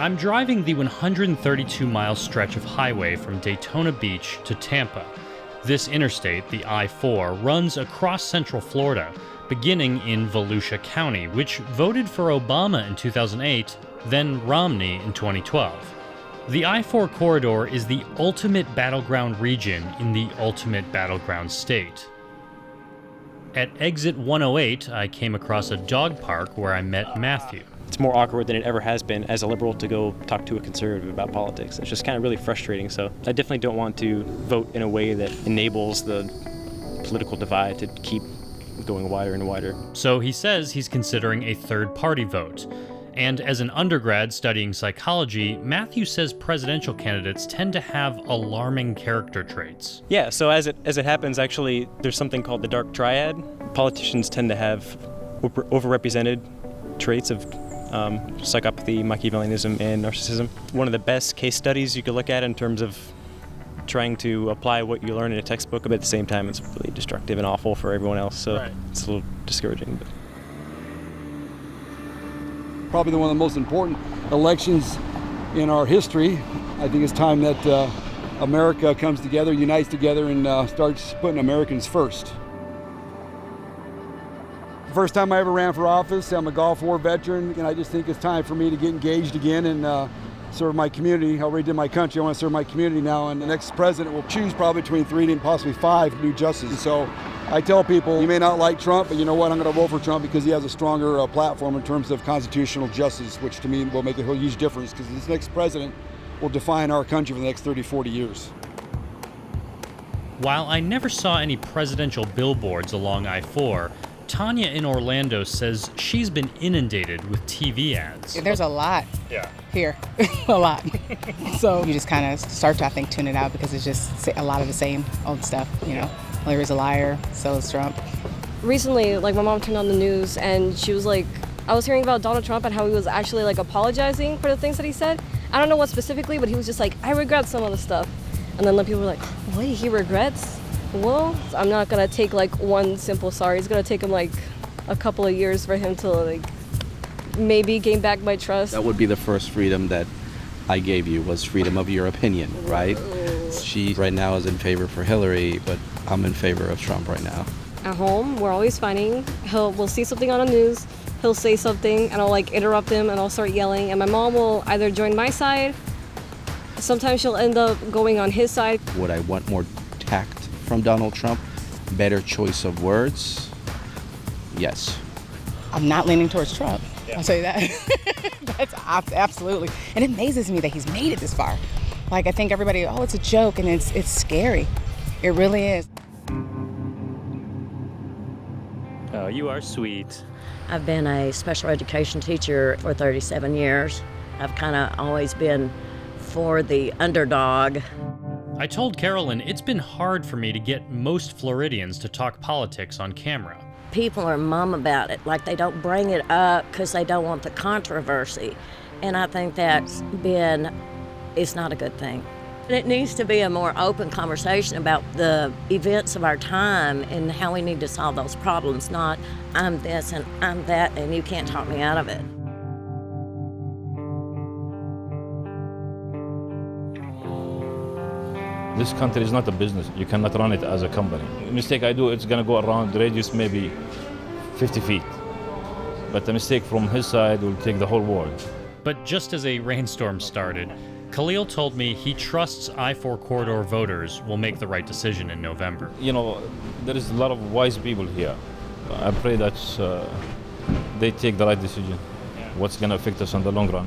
I'm driving the 132-mile stretch of highway from Daytona Beach to Tampa. This interstate, the I-4, runs across central Florida, beginning in Volusia County, which voted for Obama in 2008, then Romney in 2012. The I-4 corridor is the ultimate battleground region in the ultimate battleground state. At exit 108, I came across a dog park where I met Matthew. It's more awkward than it ever has been as a liberal to go talk to a conservative about politics. It's just kind of really frustrating. So I definitely don't want to vote in a way that enables the political divide to keep going wider and wider. So he says he's considering a third-party vote. And as an undergrad studying psychology, Matthew says presidential candidates tend to have alarming character traits. Yeah, so as it happens, actually, there's something called the dark triad. Politicians tend to have overrepresented traits of psychopathy, Machiavellianism, and narcissism. One of the best case studies you could look at in terms of trying to apply what you learn in a textbook, but at the same time, it's really destructive and awful for everyone else, so right. It's a little discouraging. But. Probably one of the most important elections in our history. I think it's time that America comes together, unites together, and starts putting Americans first. First time I ever ran for office. I'm a Gulf War veteran, and I just think it's time for me to get engaged again and serve my community. I already did my country. I want to serve my community now, and the next president will choose probably between 3 and possibly 5 new justices. So I tell people, you may not like Trump, but you know what? I'm going to vote for Trump because he has a stronger platform in terms of constitutional justice, which to me will make a huge difference because this next president will define our country for the next 30, 40 years. While I never saw any presidential billboards along I-4, Tanya in Orlando says she's been inundated with TV ads. There's a lot here, a lot. So you just kind of start to, I think, tune it out because it's just a lot of the same old stuff, you know. Larry's a liar, so is Trump. Recently, my mom turned on the news and she was like, I was hearing about Donald Trump and how he was actually apologizing for the things that he said. I don't know what specifically, but he was just like, I regret some of the stuff. And then people were like, wait, he regrets? Well, I'm not gonna take one simple sorry. It's gonna take him a couple of years for him to maybe gain back my trust. That would be the first freedom that I gave you, was freedom of your opinion, right? She right now is in favor for Hillary, but I'm in favor of Trump right now. At home, we're always fighting. We'll see something on the news, he'll say something, and I'll interrupt him, and I'll start yelling, and my mom will either join my side, sometimes she'll end up going on his side. Would I want more tact from Donald Trump? Better choice of words? Yes. I'm not leaning towards Trump. Yeah. I'll tell you that. That's absolutely. And it amazes me that he's made it this far. I think everybody, it's a joke, and it's scary. It really is. Oh, you are sweet. I've been a special education teacher for 37 years. I've kind of always been for the underdog. I told Carolyn it's been hard for me to get most Floridians to talk politics on camera. People are mum about it, they don't bring it up because they don't want the controversy. And I think it's not a good thing. It needs to be a more open conversation about the events of our time and how we need to solve those problems, not I'm this and I'm that and you can't talk me out of it. This country is not a business. You cannot run it as a company. The mistake I do, it's going to go around the radius maybe 50 feet. But the mistake from his side will take the whole world. But just as a rainstorm started, Khalil told me he trusts I-4 corridor voters will make the right decision in November. There is a lot of wise people here. I pray that they take the right decision. What's going to affect us in the long run.